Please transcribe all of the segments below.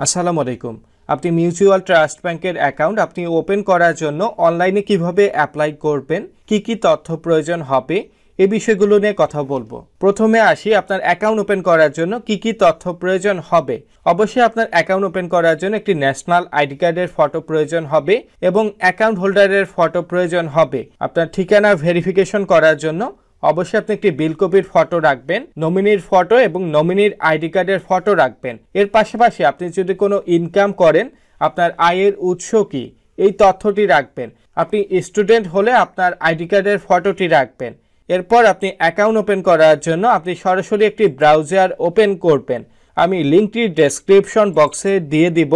আসসালামু আলাইকুম। আপনি মিউচুয়াল ট্রাস্ট ব্যাংকের অ্যাকাউন্ট আপনি ওপেন করার জন্য অনলাইনে কিভাবে অ্যাপ্লাই করবেন, কি তথ্য প্রয়োজন হবে এই বিষয়গুলো নিয়ে কথা বলবো। প্রথমে আসি আপনার অ্যাকাউন্ট ওপেন করার জন্য কি তথ্য প্রয়োজন হবে। অবশ্যই আপনার অ্যাকাউন্ট ওপেন করার জন্য একটি ন্যাশনাল আইডি কার্ডের ফটো প্রয়োজন হবে এবং অ্যাকাউন্ট হোল্ডারের ফটো প্রয়োজন হবে। আপনার ঠিকানা ভেরিফিকেশন করার জন্য অবশ্যই আপনি একটি বিল কপির ফটো রাখবেন, নমিনির ফটো এবং নমিনির আইডি কার্ডের ফটো রাখবেন। এর পাশাপাশি আপনি যদি কোনো ইনকাম করেন, আপনার আয়ের উৎস কি এই তথ্যটি রাখবেন। আপনি স্টুডেন্ট হলে আপনার আইডি কার্ডের ফটোটি রাখবেন। এরপর আপনি অ্যাকাউন্ট ওপেন করার জন্য আপনি সরাসরি একটি ব্রাউজার ওপেন করবেন। আমি লিঙ্কটি ডেসক্রিপশন বক্সে দিয়ে দিব।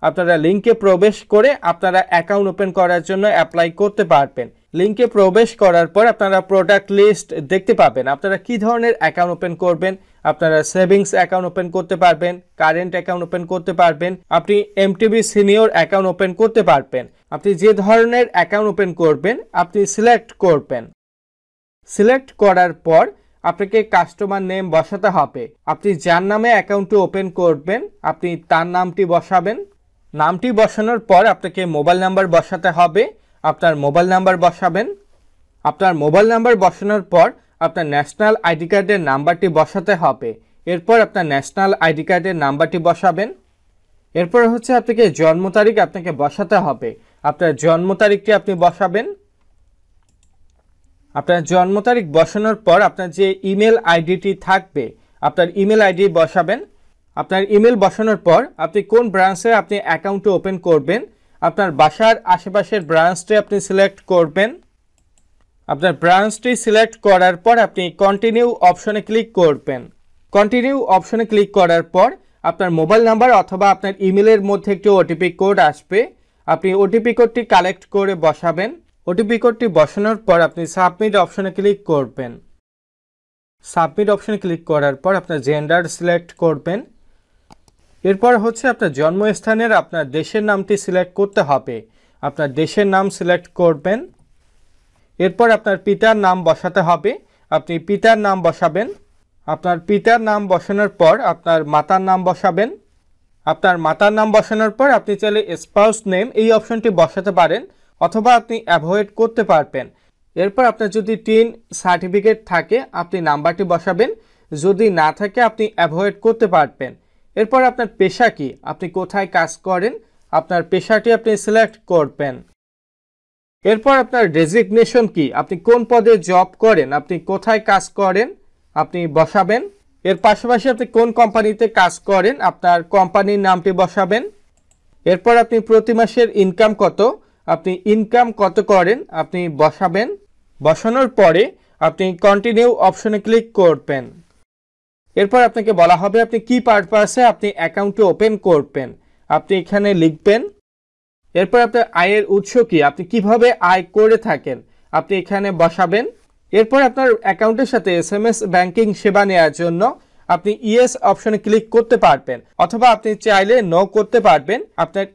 আপনারা লিঙ্কে প্রবেশ করে আপনারা অ্যাকাউন্ট ওপেন করার জন্য অ্যাপ্লাই করতে পারবেন। লিঙ্কে প্রবেশ করার পর আপনারা প্রোডাক্ট লিস্ট দেখতে পাবেন। আপনারা কি ধরনের অ্যাকাউন্ট ওপেন করবেন। আপনারা সেভিংস অ্যাকাউন্ট ওপেন করতে পারবেন, কারেন্ট অ্যাকাউন্ট ওপেন করতে পারবেন, আপনি এমটিবি সিনিয়র অ্যাকাউন্ট ওপেন করতে পারবেন। আপনি যে ধরনের অ্যাকাউন্ট ওপেন করবেন আপনি সিলেক্ট করবেন। সিলেক্ট করার পর আপনাকে কাস্টমার নেম বসাতে হবে। আপনি যার নামে অ্যাকাউন্টটি ওপেন করবেন আপনি তার নামটি বসাবেন। নামটি বসানোর পর আপনাকে মোবাইল নাম্বার বসাতে হবে। আপনার মোবাইল নাম্বার বসাবেন। আপনার মোবাইল নাম্বার বসানোর পর আপনার ন্যাশনাল আইডি কার্ডের নাম্বারটি বসাতে হবে। এরপর আপনার ন্যাশনাল আইডি কার্ডের নাম্বারটি বসাবেন। এরপর হচ্ছে আপনাকে জন্ম তারিখ আপনাকে বসাতে হবে। আপনার জন্ম তারিখটি আপনি বসাবেন। আপনার জন্ম তারিখ বসানোর পর আপনার যে ইমেল আইডিটি থাকবে আপনার ইমেল আইডি বসাবেন। আপনার ইমেল বসানোর পর আপনি কোন ব্রাঞ্চে আপনি অ্যাকাউন্টটি ওপেন করবেন আপনার বাসার আশেপাশের ব্রাঞ্চটি আপনি সিলেক্ট করবেন। আপনার ব্রাঞ্চটি সিলেক্ট করার পর আপনি কন্টিনিউ অপশনে ক্লিক করবেন। কন্টিনিউ অপশনে ক্লিক করার পর আপনার মোবাইল নাম্বার অথবা আপনার ইমেলের মধ্যে একটি ওটিপি কোড আসবে। আপনি ওটিপি কোডটি কালেক্ট করে বসাবেন। ওটিপি কোডটি বসানোর পর আপনি সাবমিট অপশনে ক্লিক করবেন। সাবমিট অপশনে ক্লিক করার পর আপনার জেন্ডার সিলেক্ট করবেন। এরপর হচ্ছে আপনার জন্মস্থানের আপনার দেশের নামটি সিলেক্ট করতে হবে। আপনার দেশের নাম সিলেক্ট করবেন। এরপর আপনার পিতার নাম বসাতে হবে। আপনি পিতার নাম বসাবেন। আপনার পিতার নাম বসানোর পর আপনার মাতার নাম বসাবেন। আপনার মাতার নাম বসানোর পর আপনি চাইলে স্পাউস নেম এই অপশনটি বসাতে পারেন অথবা আপনি অ্যাভয়েড করতে পারবেন। এরপর আপনার যদি টিন সার্টিফিকেট থাকে আপনি নাম্বারটি বসাবেন, যদি না থাকে আপনি অ্যাভয়েড করতে পারবেন। এরপর আপনার পেশা কি, আপনি কোথায় কাজ করেন আপনার পেশাটি আপনি সিলেক্ট করবেন। এরপর আপনার ডেজিগনেশন কি, আপনি কোন পদে জব করেন, আপনি কোথায় কাজ করেন আপনি বসাবেন। এর পাশাপাশি আপনি কোন কোম্পানিতে কাজ করেন আপনার কোম্পানির নামটি বসাবেন। এরপর আপনি প্রতি মাসের ইনকাম কত, আপনি ইনকাম কত করেন আপনি বসাবেন। বসানোর পরে আপনি কন্টিনিউ অপশনে ক্লিক করবেন। এরপর আপনাকে বলা হবে আপনি কি পারপাসে আপনি অ্যাকাউন্টটি ওপেন করবেন আপনি এখানে লিখবেন। এরপর আপনার আয়ের উৎস কি, আপনি কিভাবে আয় করে থাকেন আপনি এখানে বসাবেন। এরপর আপনার অ্যাকাউন্টের সাথে এসএমএস ব্যাংকিং সেবা নেওয়ার জন্য আপনি ইয়েস অপশনে ক্লিক করতে পারবেন অথবা আপনি চাইলে নো করতে পারবেন। আপনার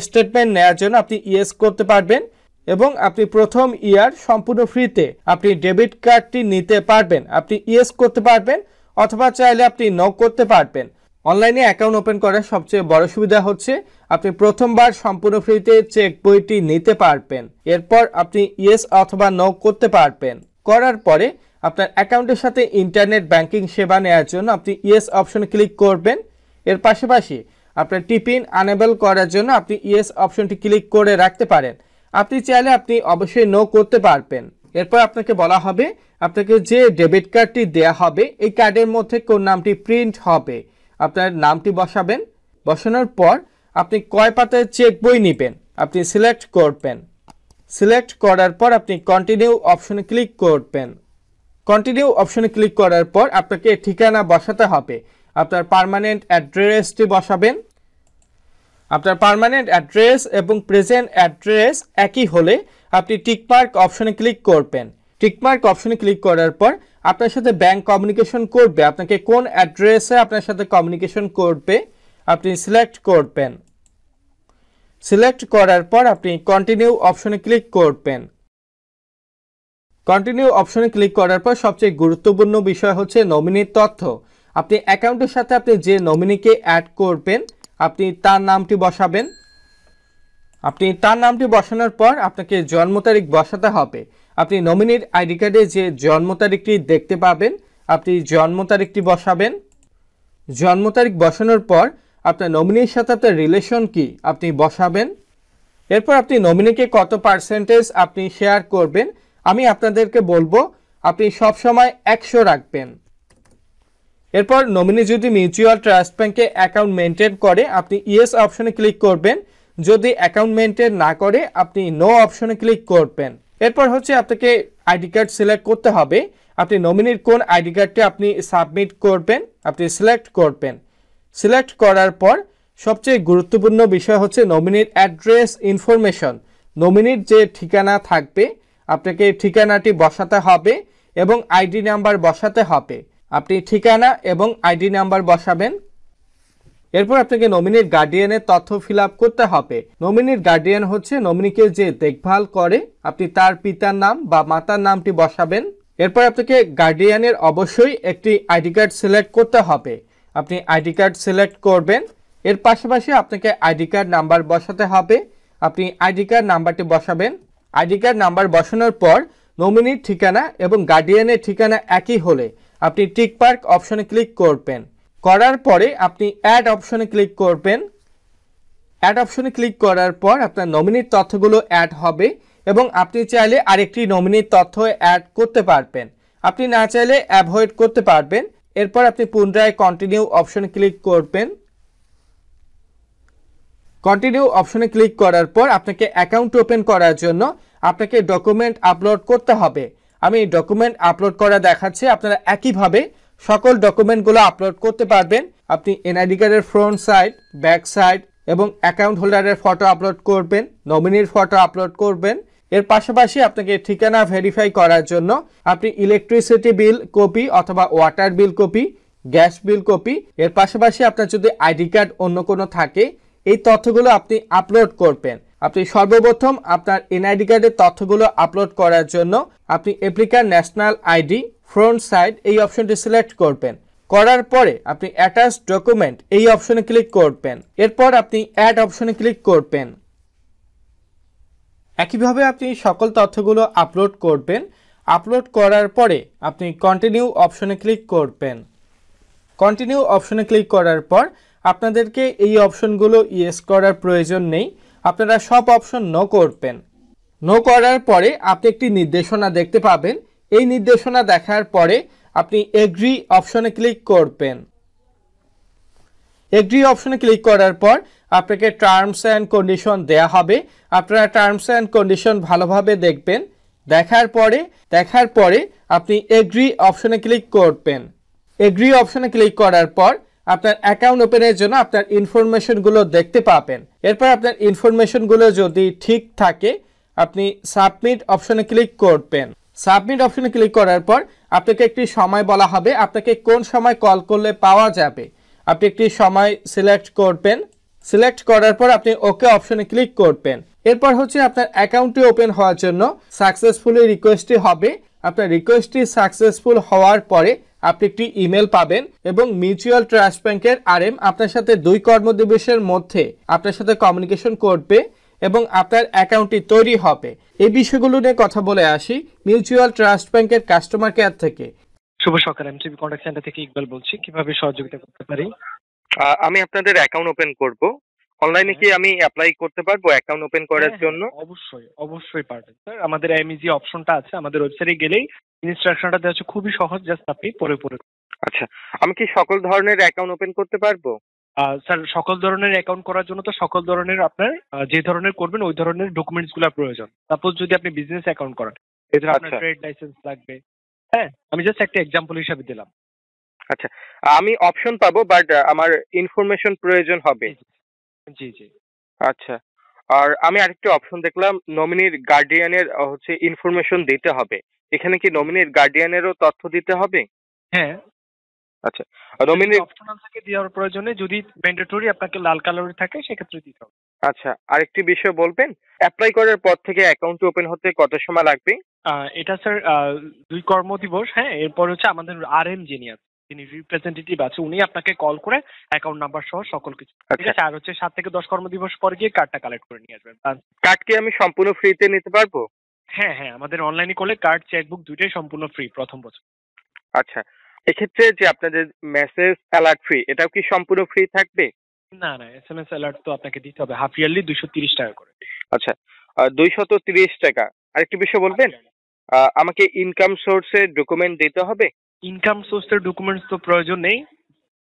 স্টেটমেন্ট নেওয়ার জন্য আপনি ইয়েস করতে পারবেন এবং আপনি প্রথম ইয়ার সম্পূর্ণ ফ্রিতে আপনি ডেবিট কার্ডটি নিতে পারবেন। আপনি ইয়েস করতে পারবেন অথবা চাইলে আপনি নো করতে পারবেন। অনলাইনে অ্যাকাউন্ট ওপেন করার সবচেয়ে বড় সুবিধা হচ্ছে আপনি প্রথমবার সম্পূর্ণ ফ্রিতে চেক বইটি নিতে পারবেন। এরপর আপনি ইয়েস অথবা নো করতে পারবেন। করার পরে আপনার অ্যাকাউন্টের সাথে ইন্টারনেট ব্যাংকিং সেবা নেওয়ার জন্য আপনি ইয়েস অপশনে ক্লিক করবেন। এর পাশাপাশি আপনার টিপিন আনেবল করার জন্য আপনি ইয়েস অপশনটি ক্লিক করে রাখতে পারেন। আপনি চাইলে আপনি অবশ্যই নো করতে পারবেন। এরপর আপনাকে বলা হবে আপনাকে যে ডেবিট কার্ডটি দেয়া হবে এই কার্ডের মধ্যে কোন নামটি প্রিন্ট হবে আপনার নামটি বসাবেন। বসানোর পর আপনি কয় পাতার চেক বই নেবেন আপনি সিলেক্ট করবেন। সিলেক্ট করার পর আপনি কন্টিনিউ অপশনে ক্লিক করবেন। কন্টিনিউ অপশনে ক্লিক করার পর আপনাকে ঠিকানা বসাতে হবে। আপনার পার্মানেন্ট অ্যাড্রেসটি বসাবেন। আপনার পার্মানেন্ট অ্যাড্রেস এবং প্রেজেন্ট অ্যাড্রেস একই হলে আপনি টিকমার্ক অপশনে ক্লিক করবেন। টিকমার্ক অপশনে ক্লিক করার পর আপনার সাথে ব্যাংক কমিউনিকেশন করবে, আপনাকে কোন অ্যাড্রেসে আপনার সাথে কমিউনিকেশন করবে আপনি সিলেক্ট করবেন। সিলেক্ট করার পর আপনি কন্টিনিউ অপশনে ক্লিক করবেন। কন্টিনিউ অপশনে ক্লিক করার পর সবচেয়ে গুরুত্বপূর্ণ বিষয় হচ্ছে নমিনির তথ্য। আপনি অ্যাকাউন্টের সাথে আপনি যে নমিনিকে অ্যাড করবেন আপনি তার নামটি বসাবেন। আপনি তার নামটি বসানোর পর আপনাকে জন্ম তারিখ বসাতে হবে। আপনি নমিনির আইডি কার্ডে যে জন্ম তারিখটি দেখতে পাবেন, আপনি জন্ম তারিখটি বসাবেন। জন্ম তারিখ বসানোর পর আপনার নমিনির সাথে আপনার রিলেশন কি আপনি বসাবেন। এরপর আপনি নমিনিকে কত পার্সেন্টেজ আপনি শেয়ার করবেন, আমি আপনাদেরকে বলবো আপনি সবসময় 100 রাখবেন। এরপর নমিনি যদি মিউচুয়াল ট্রাস্ট ব্যাংকে অ্যাকাউন্ট মেনটেন করে আপনি ইয়েস অপশনে ক্লিক করবেন, যদি অ্যাকাউন্ট মেনটেন না করে আপনি নো অপশনে ক্লিক করবেন। এরপর হচ্ছে আপনাকে আইডি কার্ড সিলেক্ট করতে হবে। আপনি নমিনির কোন আইডি কার্ডটি আপনি সাবমিট করবেন আপনি সিলেক্ট করবেন। সিলেক্ট করার পর সবচেয়ে গুরুত্বপূর্ণ বিষয় হচ্ছে নমিনির অ্যাড্রেস ইনফরমেশন। নমিনির যে ঠিকানা থাকবে আপনাকে ঠিকানাটি বসাতে হবে এবং আইডি নাম্বার বসাতে হবে। আপনি ঠিকানা এবং আইডি নাম্বার বসাবেন। এরপর আপনাকে নমিনির গার্ডিয়ানের তথ্য ফিল আপ করতে হবে। নমিনির গার্ডিয়ান হচ্ছে নমিনিকে যে দেখভাল করে, আপনি তার পিতার নাম বা মাতার নামটি বসাবেন। এরপর আপনাকে গার্ডিয়ানের অবশ্যই একটি আইডি কার্ড সিলেক্ট করতে হবে। আপনি আইডি কার্ড সিলেক্ট করবেন। এর পাশাপাশি আপনাকে আইডি কার্ড নাম্বার বসাতে হবে। আপনি আইডি কার্ড নাম্বারটি বসাবেন। আইডি কার্ড নাম্বার বসানোর পর নমিনির ঠিকানা এবং গার্ডিয়ানের ঠিকানা একই হলে আপনি টিক মার্ক অপশনে ক্লিক করবেন। করার পরে আপনি অ্যাড অপশনে ক্লিক করবেন। অ্যাড অপশনে ক্লিক করার পর আপনার নমিনির তথ্যগুলো অ্যাড হবে এবং আপনি চাইলে আরেকটি নমিনির তথ্য অ্যাড করতে পারবেন। আপনি না চাইলে অ্যাভয়েড করতে পারবেন। এরপর আপনি পুনরায় কন্টিনিউ অপশনে ক্লিক করবেন। কন্টিনিউ অপশনে ক্লিক করার পর আপনাকে অ্যাকাউন্ট ওপেন করার জন্য আপনাকে ডকুমেন্ট আপলোড করতে হবে। আমি ডকুমেন্ট আপলোড করা দেখাচ্ছি। আপনারা একইভাবে সকল ডকুমেন্টগুলো আপলোড করতে পারবেন। আপনি এনআইডি কার্ডের ফ্রন্ট সাইড, ব্যাক সাইড এবং অ্যাকাউন্ট হোল্ডারের ফটো আপলোড করবেন, নমিনির ফটো আপলোড করবেন। এর পাশাপাশি আপনাকে ঠিকানা ভেরিফাই করার জন্য আপনি ইলেকট্রিসিটি বিল কপি অথবা ওয়াটার বিল কপি, গ্যাস বিল কপি, এর পাশাপাশি আপনার যদি আইডি কার্ড অন্য কোনো থাকে এই তথ্যগুলো আপনি আপলোড করবেন। আপনি সর্বপ্রথম আপনার এনআইডি কার্ডের তথ্যগুলো আপলোড করার জন্য আপনি applicant national ID front side এই অপশনটি সিলেক্ট করবেন। করার পরে আপনি অ্যাটাচ ডকুমেন্ট এই অপশনে ক্লিক করবেন। এরপর আপনি অ্যাড অপশনে ক্লিক করবেন। একইভাবে আপনি সকল তথ্যগুলো আপলোড করবেন। আপলোড করার পরে আপনি কন্টিনিউ অপশনে ক্লিক করবেন। কন্টিনিউ অপশনে ক্লিক করার পর আপনাদেরকে এই অপশনগুলো ইয়েস করার প্রয়োজন নেই, আপনারা সব অপশন নো করবেন। নো করার পরে আপনি একটি নির্দেশনা দেখতে পাবেন। এই নির্দেশনা দেখার পরে আপনি এগ্রি অপশনে ক্লিক করবেন। এগ্রি অপশনে ক্লিক করার পর আপনাকে টার্মস অ্যান্ড কন্ডিশন দেয়া হবে। আপনারা টার্মস অ্যান্ড কন্ডিশন ভালোভাবে দেখবেন। দেখার পরে আপনি এগ্রি অপশনে ক্লিক করবেন। এগ্রি অপশনে ক্লিক করার পর আপনার অ্যাকাউন্ট ওপেনের জন্য আপনার ইনফরমেশনগুলো দেখতে পাবেন। এরপর আপনার ইনফরমেশনগুলো যদি ঠিক থাকে আপনি সাবমিট অপশনে ক্লিক করবেন। সাবমিট অপশনে ক্লিক করার পর আপনাকে একটি সময় বলা হবে, আপনাকে কোন সময় কল করলে পাওয়া যাবে। আপনি একটি সময় সিলেক্ট করবেন। সিলেক্ট করার পর আপনি ওকে অপশনে ক্লিক করবেন। এরপর হচ্ছে আপনার অ্যাকাউন্টটি ওপেন হওয়ার জন্য সাকসেসফুলি রিকোয়েস্টটি হবে। আপনার রিকোয়েস্টটি সাকসেসফুল হওয়ার পরে আপনি একটি ইমেল পাবেন এবং মিউচুয়াল ট্রাস্ট ব্যাংকের আরএম আপনার সাথে 2 কর্মদিবসের মধ্যে আপনার সাথে কমিউনিকেশন করবে এবং আপনার অ্যাকাউন্টটি তৈরি হবে। এই বিষয়গুলো নিয়ে কথা বলে আসি মিউচুয়াল ট্রাস্ট ব্যাংকের কাস্টমার কেয়ার থেকে। শুভ সকাল, এমটিভি কন্টাক্ট সেন্টার থেকে ইকবাল বলছি। কিভাবে সহযোগিতা করতে পারি? আমি আপনাদের অ্যাকাউন্ট ওপেন করব। অনলাইনে কি আমি অ্যাপ্লাই করতে পারবো অ্যাকাউন্ট ওপেন করার জন্য? অবশ্যই পারবেন স্যার। আমাদের এমইজি অপশনটা আছে, আমাদের ওয়েবসাইটে গেলেই ইনস্ট্রাকশনটা দেওয়া আছে, খুবই সহজ, জাস্ট আপনি পড়ে। আচ্ছা, আমি কি সকল ধরনের অ্যাকাউন্ট ওপেন করতে পারবো? স্যার, সকল ধরনের অ্যাকাউন্ট করার জন্য তো সকল ধরনের আপনার যে ধরনের করবেন ওই ধরনের ডকুমেন্টস গুলো প্রয়োজন। সাপোজ যদি আপনি বিজনেস অ্যাকাউন্ট করেন, এদের আপনার ট্রেড লাইসেন্স লাগবে। হ্যাঁ, আমি জাস্ট একটা এক্সাম্পল হিসাবে দিলাম। আচ্ছা, আমি অপশন পাবো বাট আমার ইনফরমেশন প্রয়োজন হবে। জি জি। আচ্ছা, আর আমি আরেকটা অপশন দেখলাম নমিনির গার্ডিয়ানের হচ্ছে ইনফরমেশন দিতে হবে। এখানে কি নমিনির গার্ডিয়ানেরও তথ্য দিতে হবে? হ্যাঁ। আচ্ছা, নমিনির অপশনাল থাকে দেওয়ার প্রয়োজনে, যদি ম্যান্ডেটরি আপনাকে লাল কালারের থাকে সেক্ষেত্রে দিতে হবে। আচ্ছা, আরেকটি বিষয় বলবেন, অ্যাপ্লাই করার পর থেকে অ্যাকাউন্ট ওপেন হতে কত সময় লাগবে? এটা স্যার 2 কর্মদিবস। হ্যাঁ, এরপর হচ্ছে আমাদের আরএম যিনি আছে যিনি রিপ্রেজেন্টেটিভ আছে উনি আপনাকে কল করে অ্যাকাউন্ট নাম্বার সহ সকল কিছু, ঠিক আছে? আর হচ্ছে 7 থেকে 10 কর্মদিবস পর গিয়ে কার্ডটা কালেক্ট করে নিয়ে আসবেন। কার্ড কি আমি সম্পূর্ণ ফ্রিতে নিতে পারবো? হ্যাঁ হ্যাঁ, আমাদের অনলাইনে করলে কার্ড চেকবুক দুইটাই সম্পূর্ণ ফ্রি প্রথম বছর। আচ্ছা, এক্ষেত্রে যে আপনাদের মেসেজ অ্যালার্ট ফ্রি, এটাও কি সম্পূর্ণ ফ্রি থাকবে? না না, SMS অ্যালার্ট তো আপনাকে দিতে হবে হাফ ইয়ারলি 230 টাকা করে। আচ্ছা, 230 টাকা। আরেকটি বিষয় বলবেন, আমাকে ইনকাম সোর্সের ডকুমেন্ট দিতে হবে? ইনকাম সোর্সের ডকুমেন্টস তো প্রয়োজন নেই,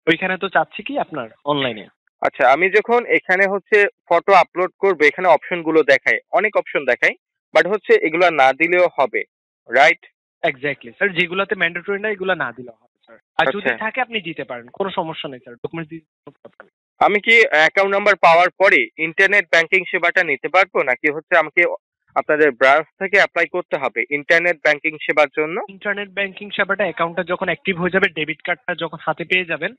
ওইখানে তো চাচ্ছি কি আপনার অনলাইনে। আচ্ছা, আমি যখন এখানে হচ্ছে ফটো আপলোড করবো, এখানে অপশন গুলো দেখায়, অনেক অপশন দেখায়, বাট হচ্ছে এগুলা না দিলেও হবে, রাইট? এক্স্যাক্টলি স্যার, যেগুলোতে ম্যান্ডেটরি না এগুলো না দিলেও হবে স্যার, আর যদি থাকে আপনি দিতে পারেন, কোনো সমস্যা নেই স্যার, ডকুমেন্টস দিতে কোনো প্রবলেম নেই। আমি কি অ্যাকাউন্ট নাম্বার পাওয়ার পরে ইন্টারনেট ব্যাংকিং সেবাটা নিতে পারবো, নাকি হচ্ছে আমাকে আপনাদের ব্রাঞ্চ থেকে অ্যাপ্লাই করতে হবে ইন্টারনেট ব্যাংকিং সেবার জন্য? ইন্টারনেট ব্যাংকিং সেবাটা অ্যাকাউন্টটা যখন অ্যাক্টিভ হয়ে যাবে, ডেবিট কার্ডটা যখন হাতে পেয়ে যাবেন,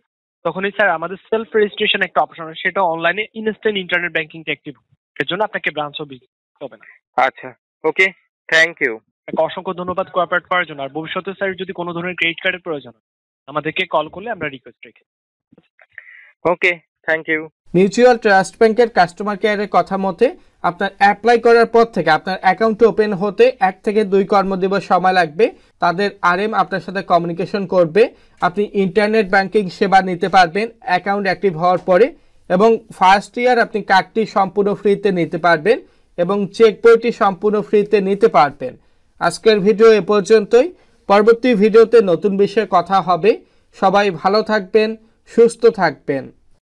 তখনই স্যার আমাদের সেলফ রেজিস্ট্রেশন একটা অপশন আছে, সেটা অনলাইনে ইনস্ট্যান্ট ইন্টারনেট ব্যাংকিংটা অ্যাক্টিভ, এর জন্য আপনাকে ব্রাঞ্চও ভিজিট করতে হবে না। আচ্ছা, ওকে, থ্যাংক ইউ। অসংখ্য ধন্যবাদ কোঅপারেট করার জন্য। আর ভবিষ্যতে স্যার যদি কোনো ধরনের ক্রেডিট কার্ডের প্রয়োজন হয় আমাদেরকে কল করলে আমরা রিকোয়েস্ট রেখে। ওকে, থ্যাংক ইউ। মিউচুয়াল ট্রাস্ট ব্যাংকের কাস্টমার কেয়ারের কথা মতে আপনার অ্যাপ্লাই করার পর থেকে আপনার অ্যাকাউন্ট ওপেন হতে 1 থেকে 2 কর্মদিবস সময় লাগবে। তাদের RM আপনার সাথে কমিউনিকেশন করবে, আপনি ইন্টারনেট ব্যাংকিং সেবা নিতে পারবেন অ্যাকাউন্ট অ্যাক্টিভ হওয়ার পরে, এবং ফার্স্ট ইয়ার আপনি কার্ডটি সম্পূর্ণ ফ্রিতে নিতে পারবেন এবং চেক বইটি সম্পূর্ণ ফ্রিতে নিতে পারবেন। আজকের ভিডিও এ পর্যন্তই, পরবর্তী ভিডিওতে নতুন বিষয়ে কথা হবে। সবাই ভালো থাকবেন, সুস্থ থাকবেন।